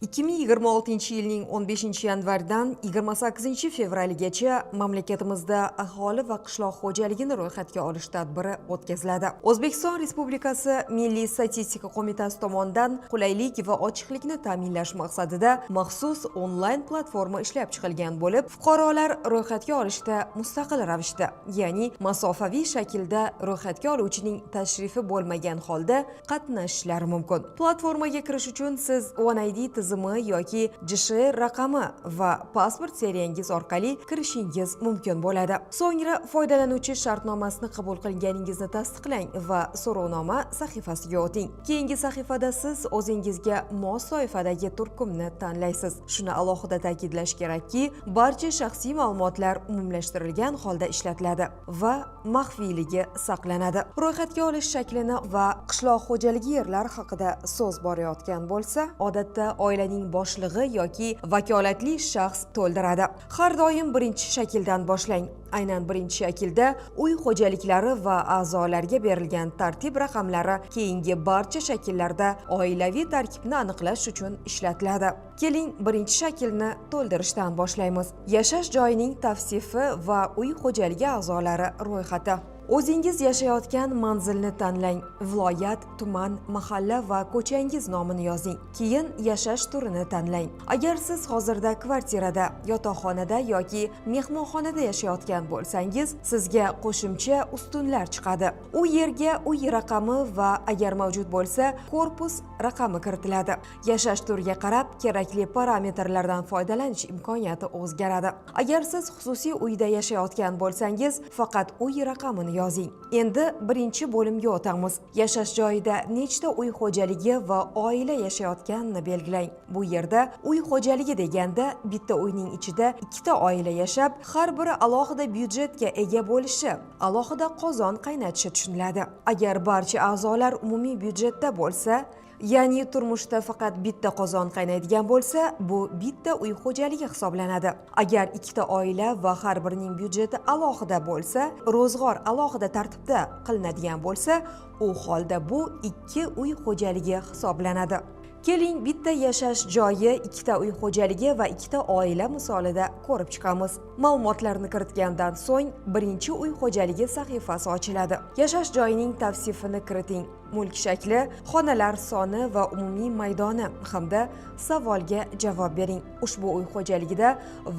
2026-yilning 15-yanvardan 28-fevraligacha mamlakatimizda aholi va qishloq xo'jaligini ro'yxatga olish tadbiri o'tkaziladi. O'zbekiston Respublikasi Milliy statistika qo'mitasi tomonidan qulaylik va ochiqlikni ta'minlash maqsadida maxsus onlayn platforma ishlab chiqilgan bo'lib, fuqarolar ro'yxatga olishda mustaqil ravishda, ya'ni masofaviy shaklda ro'yxatga oluvchining tashrifi bo'lmagan holda qatnashishlari mumkin. Platformaga kirish uchun siz OneID tizimi yoki JSHR raqami va pasport seriyangiz orqali kirishingiz mumkin bo'ladi. So'ngra foydalanuvchi shartnomasini qabul qilganingizni tasdiqlang va so'rovnoma sahifasiga o'ting. Keyingi sahifada siz o'zingizga mos toifadagi turkumni tanlaysiz. Shuni alohida ta'kidlash kerakki, barcha shaxsiy ma'lumotlar umumlashtirilgan holda ishlatiladi va maxfiyligi saqlanadi. Ro'yxatga olish shaklini va qishloq xo'jaligi yerlari haqida so'z borayotgan bo'lsa, odatda oilaning boshlig'i yoki vakolatli shaxs to'ldiradi. Har doim birinchi shakldan boshlang. Aynan birinchi shaklda uy xo'jaliklari va a'zolarga berilgan tartib raqamlari keyingi barcha shakllarda oilaviy tarkibni aniqlash uchun ishlatiladi. Keling, birinchi shaklni to'ldirishdan boshlaymiz. Yashash joyining tavsifi va uy xo'jaligi a'zolari ro'yxati. O'zingiz yashayotgan manzilni tanlang. Viloyat, tuman, mahalla va ko'changiz nomini yozing. Keyin yashash turini tanlang. Agar siz hozirda kvartirada, yotoqxonada yoki mehmonxonada yashayotgan bo'lsangiz, sizga qo'shimcha ustunlar chiqadi. U yerga uy raqami va agar mavjud bo'lsa, korpus raqami kiritiladi. Yashash turiga qarab kerakli parametrlardan foydalanish imkoniyati o'zgaradi. Agar siz xususiy uyda yashayotgan bo'lsangiz, faqat uy raqamini yozing. Endi birinchi bo'limga o'tamiz. Yashash joyida nechta uy xo'jaligi va oila yashayotganini belgilang. Bu yerda uy xo'jaligi deganda bitta uyning ichida ikkita oila yashab, har biri alohida byudjetga ega bo'lishi, alohida qozon qaynatishi tushuniladi. Agar barcha a'zolar umumiy byudjetda bo'lsa, ya'ni turmushda faqat bitta qozon qaynaydigan bo'lsa, bu bitta uy xo'jaligi hisoblanadi. Agar ikkita oila va har birining byudjeti alohida bo'lsa, ro'zg'or alohida tartibda qilinadigan bo'lsa, u holda bu ikki uy xo'jaligi hisoblanadi. Keling, bitta yashash joyi, ikkita uy xo'jaligi va ikkita oila misolida ko'rib chiqamiz. Ma'lumotlarni kiritgandan so'ng, birinchi uy xo'jaligi sahifasi ochiladi. Yashash joyining tavsifini kiriting. Mulk shakli, xonalar soni va umumiy maydoni hamda savolga javob bering. Ushbu uy xo'jaligida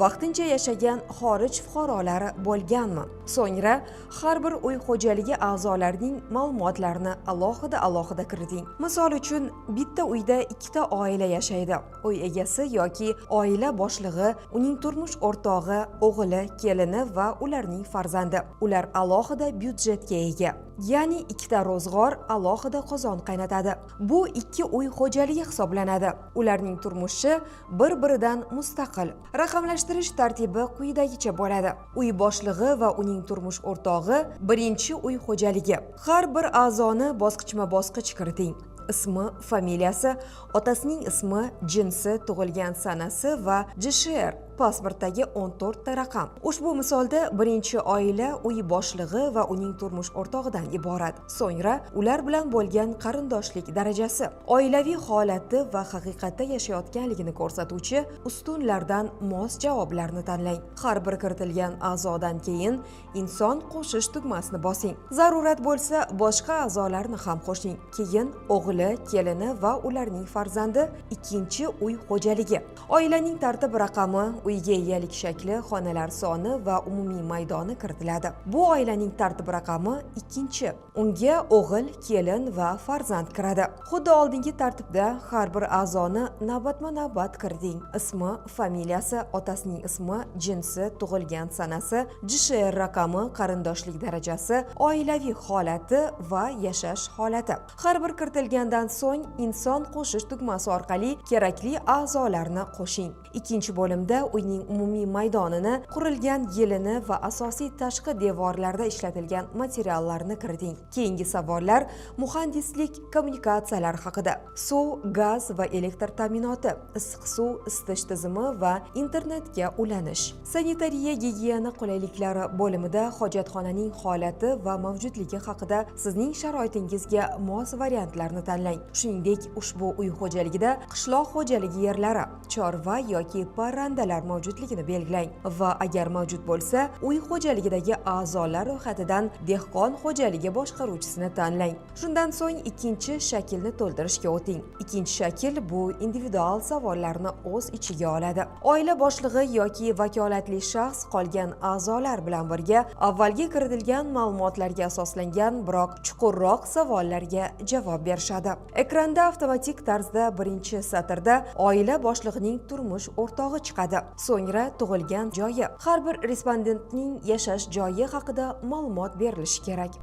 vaqtincha yashagan xorij fuqarolari bo'lganmi? So'ngra har bir uy xo'jaligi a'zolarining ma'lumotlarini alohida kiriting. Misol uchun, bitta uyda ikkita oila yashaydi. Uy egasi yoki oila boshlig'i, uning turmush o'rtog'i, o'g'li, kelini va ularning farzandi. Ular alohida byudjetga ega. Ya'ni ikkita ro'zg'or alohida qozon qaynatadi. Bu ikki uy xo'jaligi hisoblanadi. Ularning turmushi bir-biridan mustaqil. Raqamlashtirish tartibi quyidagicha bo'ladi. Uy boshlig'i va uning turmush o'rtog'i birinchi uy xo'jaligi. Har bir a'zoni bosqichma-bosqich kiriting. Ismi, familiyasi, otasining ismi, jinsi, tug'ilgan sanasi va JSHR pasportdagi 14 ta raqam. Ushbu misolda birinchi oila uy boshlig'i va uning turmush o'rtog'idan iborat. So'ngra ular bilan bo'lgan qarindoshlik darajasi, oilaviy holati va haqiqatda yashayotganligini ko'rsatuvchi ustunlardan mos javoblarni tanlang. Har bir kiritilgan a'zodan keyin inson qo'shish tugmasini bosing. Zarurat bo'lsa, boshqa a'zolarni ham qo'shing. Keyin o'g'li, kelini va ularning farzandi ikkinchi uy xo'jaligi. Oilaning tartib raqami, uyga egalik shakli, xonalar soni va umumiy maydoni kiritiladi. Bu oilaning tartib raqami ikkinchi. Unga o'g'il, kelin va farzand kiradi. Xuddi oldingi tartibda har bir a'zoni navbatma-navbat kiriting. Ismi, familiyasi, otasining ismi, jinsi, tug'ilgan sanasi, JSHR raqami, qarindoshlik darajasi, oilaviy holati va yashash holati. Har bir kiritilgandan so'ng inson qo'shish tugmasi orqali kerakli a'zolarni qo'shing. Ikkinchi bo'limda uyning umumiy maydonini, qurilgan yilini va asosiy tashqi devorlarda ishlatilgan materiallarni kiriting. Keyingi savollar muhandislik kommunikatsiyalar haqida. Suv, gaz va elektr ta'minoti, issiq suv, isitish tizimi va internetga ulanish. Sanitariya gigiyena qulayliklari bo'limida hojatxonaning holati va mavjudligi haqida sizning sharoitingizga mos variantlarni tanlang. Shuningdek, ushbu uy xo'jaligida qishloq xo'jaligi yerlari, chorva yoki parrandalar mavjudligini belgilang va agar mavjud bo'lsa, uy xo'jaligidagi a'zolar ro'yxatidan dehqon xo'jaligi boshqaruvchisini tanlang. Shundan so'ng ikkinchi shaklni to'ldirishga o'ting. Ikkinchi shakl bu individual savollarni o'z ichiga oladi. Oila boshlig'i yoki vakolatli shaxs qolgan a'zolar bilan birga avvalgi kiritilgan ma'lumotlarga asoslangan, biroq chuqurroq savollarga javob berishadi. Ekranda avtomatik tarzda birinchi satrda oila boshlig'ining turmush o'rtog'i chiqadi. So'ngra tug'ilgan joyi, har bir respondentning yashash joyi haqida ma'lumot berilishi kerak.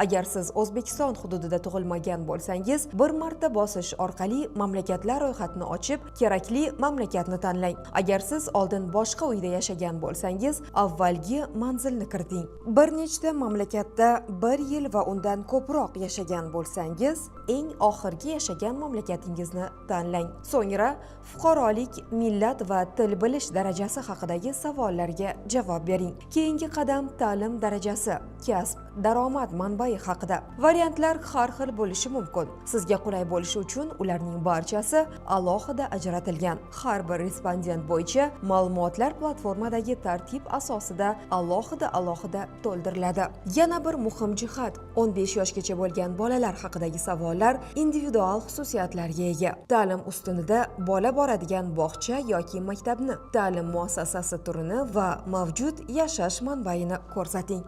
Agar siz O'zbekiston hududida tug'ilmagan bo'lsangiz, bir marta bosish orqali mamlakatlar ro'yxatini ochib, kerakli mamlakatni tanlang. Agar siz oldin boshqa uyda yashagan bo'lsangiz, avvalgi manzilni kiriting. Bir nechta mamlakatda 1 yil va undan ko'proq yashagan bo'lsangiz, eng oxirgi yashagan mamlakatingizni tanlang. So'ngra fuqarolik, millat va til bilish darajasi haqidagi savollarga javob bering. Keyingi qadam ta'lim darajasi, kasb, daromad manbai haqida. Variantlar har xil bo'lishi mumkin. Sizga qulay bo'lishi uchun ularning barchasi alohida ajratilgan. Har bir respondent bo'yicha ma'lumotlar platformadagi tartib asosida alohida to'ldiriladi. Yana bir muhim jihat, 15 yoshgacha bo'lgan bolalar haqidagi savollar individual xususiyatlarga ega. Ta'lim ustunida bola boradigan bog'cha yoki maktabni, ta'lim muassasasi turini va mavjud yashash manbaini ko'rsating.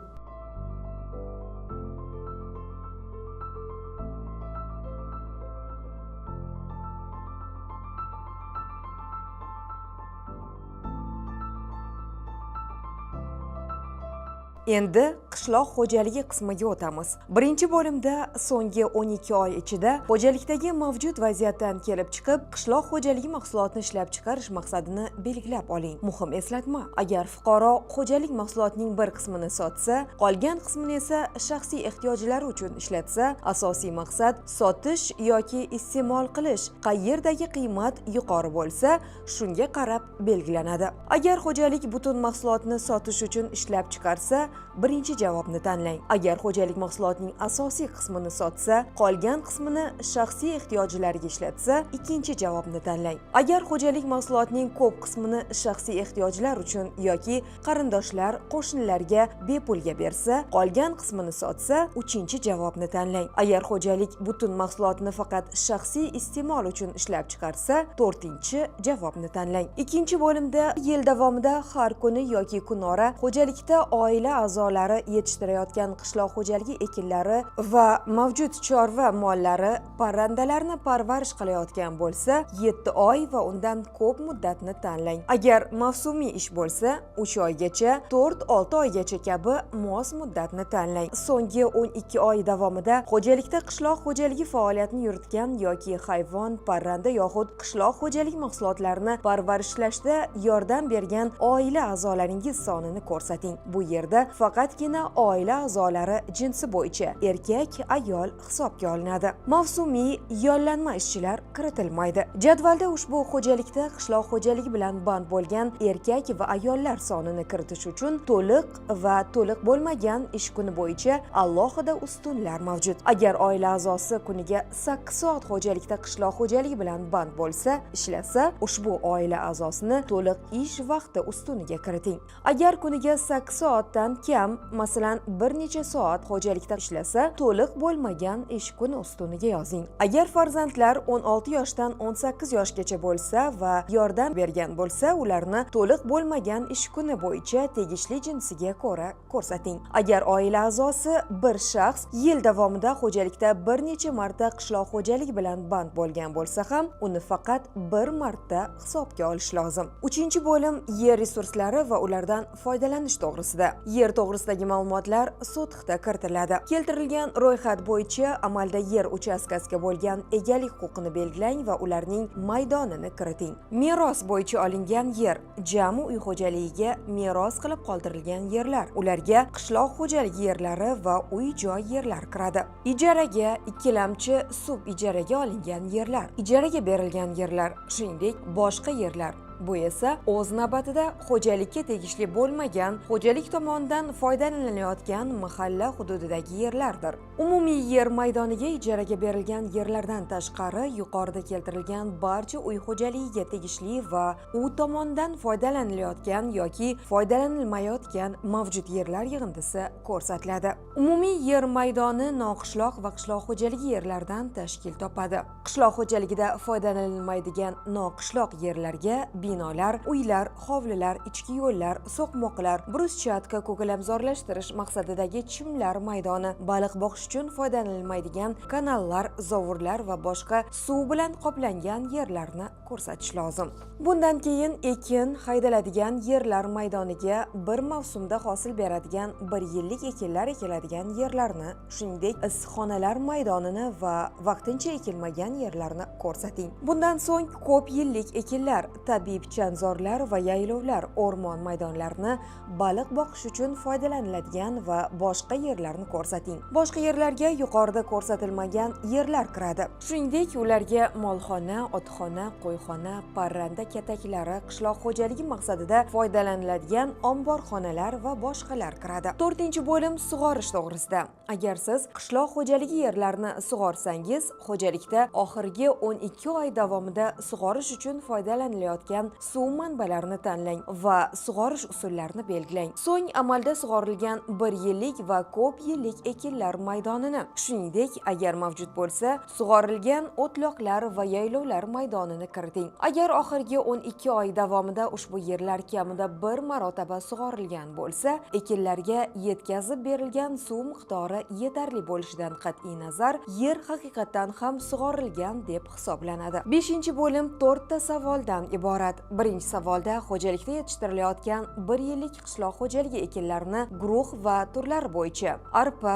Endi qishloq xo'jaligi qismiga o'tamiz. Birinchi bo'limda so'nggi 12 oy ichida xo'jalikdagi mavjud vaziyatdan kelib chiqib, qishloq xo'jaligi mahsulotini ishlab chiqarish maqsadini belgilab oling. Muhim eslatma: agar fuqaro xo'jalik mahsulotining bir qismini sotsa, qolgan qismini esa shaxsiy ehtiyojlari uchun ishlatsa, asosiy maqsad sotish yoki iste'mol qilish. Qayerdagi qiymat yuqori bo'lsa, shunga qarab belgilanadi. Agar xo'jalik butun mahsulotni sotish uchun ishlab chiqarsa, birinchi javobni tanlang. Agar xo'jalik mahsulotining asosiy qismini sotsa, qolgan qismini shaxsiy ehtiyojlariga ishlatsa, ikkinchi javobni tanlang. Agar xo'jalik mahsulotining ko'p qismini shaxsiy ehtiyojlar uchun yoki qarindoshlar, qo'shnilarga bepulga bersa, qolgan qismini sotsa, uchinchi javobni tanlang. Agar xo'jalik butun mahsulotni faqat shaxsiy iste'mol uchun ishlab chiqarsa, to'rtinchi javobni tanlang. Ikkinchi bo'limda yil davomida har kuni yoki kunora xo'jalikda oila a'zolari yetishtirayotgan qishloq xo'jaligi ekinlari va mavjud chorva mollari, parrandalarni parvarish qilayotgan bo'lsa, 7 oy va undan ko'p muddatni tanlang. Agar mavsumiy ish bo'lsa, 3 oygacha, 4-6 oygacha kabi mos muddatni tanlang. So'nggi 12 oy davomida xo'jalikda qishloq xo'jaligi faoliyatini yuritgan yoki hayvon, parranda yoxud qishloq xo'jaligi mahsulotlarini parvarishlashda yordam bergan oila a'zolaringiz sonini ko'rsating. Bu yerda faqatgina oila a'zolari jinsi bo'yicha erkak, ayol hisobga olinadi. Mavsumiy yollanma ishchilar kiritilmaydi. Jadvalda ushbu xo'jalikda qishloq xo'jaligi bilan band bo'lgan erkak va ayollar sonini kiritish uchun to'liq va to'liq bo'lmagan ish kuni bo'yicha alohida ustunlar mavjud. Agar oila a'zosi kuniga 8 soat xo'jalikda qishloq xo'jaligi bilan band bo'lsa, ishlasa, ushbu oila a'zosini to'liq ish vaqti ustuniga kiriting. Agar kuniga 8 soatdan kam, masalan, bir necha soat xo'jalikda ishlasa, to'liq bo'lmagan ish kuni ustuniga yozing. Agar farzandlar 16 yoshdan 18 yoshgacha bo'lsa va yordam bergan bo'lsa, ularni to'liq bo'lmagan ish kuni bo'yicha tegishli jinsiga ko'ra ko'rsating. Agar oila a'zosi bir shaxs yil davomida xo'jalikda bir necha marta qishloq xo'jaligi bilan band bo'lgan bo'lsa ham, uni faqat bir marta hisobga olish lozim. Uchinchi bo'lim yer resurslari va ulardan foydalanish to'g'risida. Yer to'g'risidagi ma'lumotlar sotixda kiritiladi. Keltirilgan ro'yxat bo'yicha amalda yer uchastkasiga bo'lgan egalik huquqini belgilang va ularning maydonini kiriting. Meros bo'yicha olingan yer jami uy xo'jaligiga meros qilib qoldirilgan yerlar. Ularga qishloq xo'jaligi yerlari va uy-joy yerlar kiradi. Ijaraga, ikkilamchi sub-ijaraga olingan yerlar, ijaraga berilgan yerlar, shuningdek boshqa yerlar. Bu esa o'z navbatida xo'jalikka tegishli bo'lmagan, xo'jalik tomonidan foydalanilayotgan mahalla hududidagi yerlardir. Umumiy yer maydoniga ijaraga berilgan yerlardan tashqari yuqorida keltirilgan barcha uy xo'jaligiga tegishli va u tomonidan foydalanilayotgan yoki foydalanilmayotgan mavjud yerlar yig'indisi ko'rsatiladi. Umumiy yer maydoni noqishloq va qishloq xo'jaligi yerlaridan tashkil topadi. Qishloq xo'jaligida foydalanilmaydigan noqishloq yerlarga binolar, uylar, hovlilar, ichki yo'llar, so'qmoqlar, bruschatka, ko'kalamzorlashtirish maqsadidagi chimlar maydoni, baliq boqish uchun foydalanilmaydigan kanallar, zovurlar va boshqa suv bilan qoplangan yerlarni ko'rsatish lozim. Bundan keyin ekin haydaladigan yerlar maydoniga bir mavsumda hosil beradigan 1 yillik ekinlar ekiladigan yerlarni, shuningdek issiqxonalar maydonini va vaqtincha ekilmagan yerlarni ko'rsating. Bundan so'ng ko'p yillik ekinlar, tabiiy pichanzorlar va yaylovlar, o'rmon maydonlarini, baliq boqish uchun foydalaniladigan va boshqa yerlarni ko'rsating. Boshqa yerlarga yuqorida ko'rsatilmagan yerlar kiradi. Shuningdek, ularga molxona, otxona, qo'yxona, parranda kataklari, qishloq xo'jaligi maqsadida foydalaniladigan omborxonalar va boshqalar kiradi. 4-bo'lim sug'orish to'g'risida. Agar siz qishloq xo'jaligi yerlarini sug'orsangiz, xo'jalikda oxirgi 12 oy davomida sug'orish uchun foydalanilayotgan suv manbalarini tanlang va sug'orish usullarini belgilang. So'ng amalda sug'orilgan 1 yillik va ko'p yillik ekinlar maydonini, shuningdek, agar mavjud bo'lsa, sug'orilgan o'tloqlar va yaylovlar maydonini kiriting. Agar oxirgi 12 oy davomida ushbu yerlar kamida 1 marotaba sug'orilgan bo'lsa, ekinlarga yetkazib berilgan suv miqdori yetarli bo'lishidan qat'iy nazar, yer haqiqatan ham sug'orilgan deb hisoblanadi. 5-bo'lim 4 ta savoldan iborat. Birinchi savolda xo'jalikda yetishtirilayotgan 1 yillik qishloq xo'jaligi ekinlarini guruh va turlari bo'yicha arpa,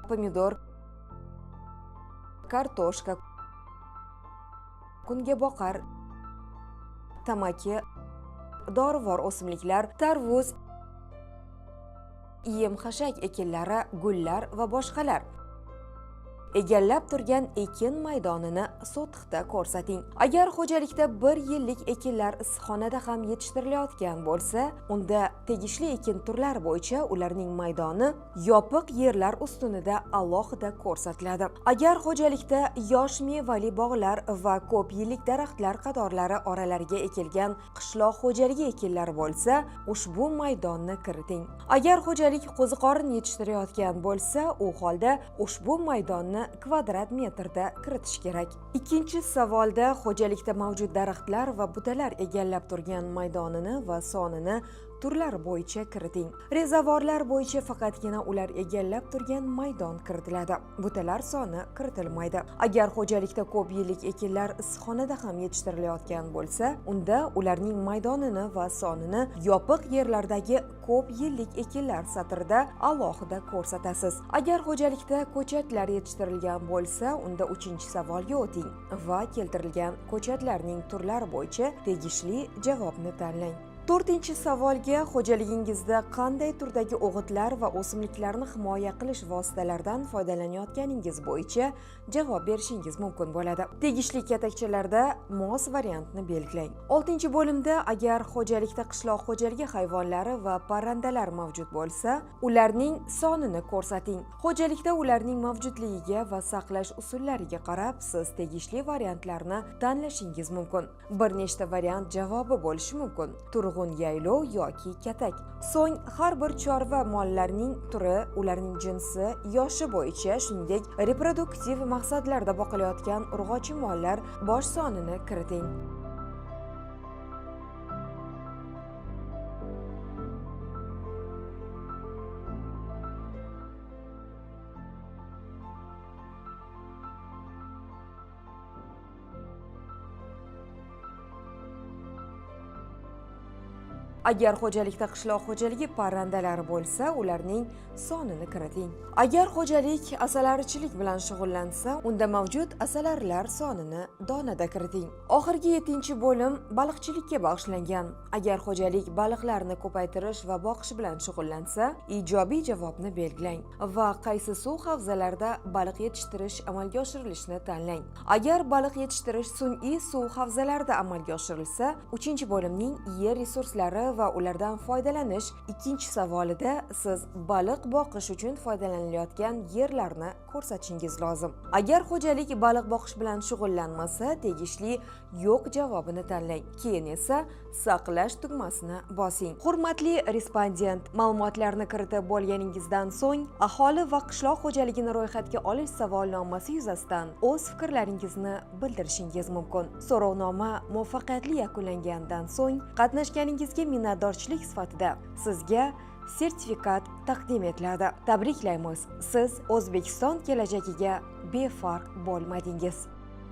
pomidor, kartoshka, kungaboqar, tamaki, dorivor o'simliklar, tarvuz, yem-xashak ekinlari, gullar va boshqalar egallab turgan ekin maydonini sotixda ko'rsating. Agar xo'jalikda 1 yillik ekinlar issiqxonada ham yetishtirilayotgan bo'lsa, unda tegishli ekin turlari bo'yicha ularning maydoni yopiq yerlar ustunida alohida ko'rsatiladi. Agar xo'jalikda yosh mevali bog'lar va ko'p yillik daraxtlar qatorlari oralariga ekilgan qishloq xo'jaligi ekinlari bo'lsa, ushbu maydonni kiriting. Agar xo'jalik qo'ziqorin yetishtirayotgan bo'lsa, u holda ushbu maydonni kvadrat metrda kiritish kerak. Ikkinchi savolda xo'jalikda mavjud daraxtlar va butalar egallab turgan maydonini va sonini turlari bo'yicha kiriting. Rezavorlar bo'yicha faqatgina ular egallab turgan maydon kiritiladi. Butalar soni kiritilmaydi. Agar xo'jalikda ko'p yillik ekinlar issiqxonada ham yetishtirilayotgan bo'lsa, unda ularning maydonini va sonini yopiq yerlardagi ko'p yillik ekinlar satrida alohida ko'rsatasiz. Agar xo'jalikda ko'chatlar yetishtirilgan bo'lsa, unda 3-savolga o'ting va keltirilgan ko'chatlarning turlari bo'yicha tegishli javobni tanlang. 4-savolga xo'jaligingizda qanday turdagi o'g'itlar va o'simliklarni himoya qilish vositalaridan foydalanayotganingiz bo'yicha javob berishingiz mumkin bo'ladi. Tegishli katakchalarda mos variantni belgilang. 6-bo'limda agar xo'jalikda qishloq xo'jaligi hayvonlari va parrandalar mavjud bo'lsa, ularning sonini ko'rsating. Xo'jalikda ularning mavjudligiga va saqlash usullariga qarab siz tegishli variantlarni tanlashingiz mumkin. Bir nechta variant javobi bo'lishi mumkin. Yaylov yoki katak. So'ng har bir chorva mollarining turi, ularning jinsi, yoshi bo'yicha, shuningdek reproduktiv maqsadlarda boqilayotgan urg'ochi mollar bosh sonini kiriting. Agar xo'jalikda qishloq xo'jaligi parrandalari bo'lsa, ularning sonini kiriting. Agar xo'jalik asalarichilik bilan shug'ullansa, unda mavjud asalarilar sonini donada kiriting. Oxirgi 7-bo'lim baliqchilikka bag'ishlangan. Agar xo'jalik baliqlarni ko'paytirish va boqish bilan shug'ullansa, ijobiy javobni belgilang va qaysi suv havzalarida baliq yetishtirish amalga oshirilishini tanlang. Agar baliq yetishtirish sun'iy suv havzalarida amalga oshirilsa, 3-bo'limning yer resurslari va ulardan foydalanish 2-savolida siz baliq boqish uchun foydalanilayotgan yerlarni ko'rsatishingiz lozim. Agar xo'jalik baliq boqish bilan shug'ullanmasa, tegishli yo'q javobini tanlang. Keyin esa saqlash tugmasini bosing. Hurmatli respondent, ma'lumotlarni kiritib bo'lganingizdan so'ng aholi va qishloq xo'jaligini ro'yxatga olish savolnomasi yuzasidan o'z fikrlaringizni bildirishingiz mumkin. So'rovnoma muvaffaqiyatli yakunlangandan so'ng qatnashganingizga minnatdorchilik sifatida sizga sertifikat taqdim etiladi. Tabriklaymiz. Siz O'zbekiston kelajagiga befarq bo'lmadingiz.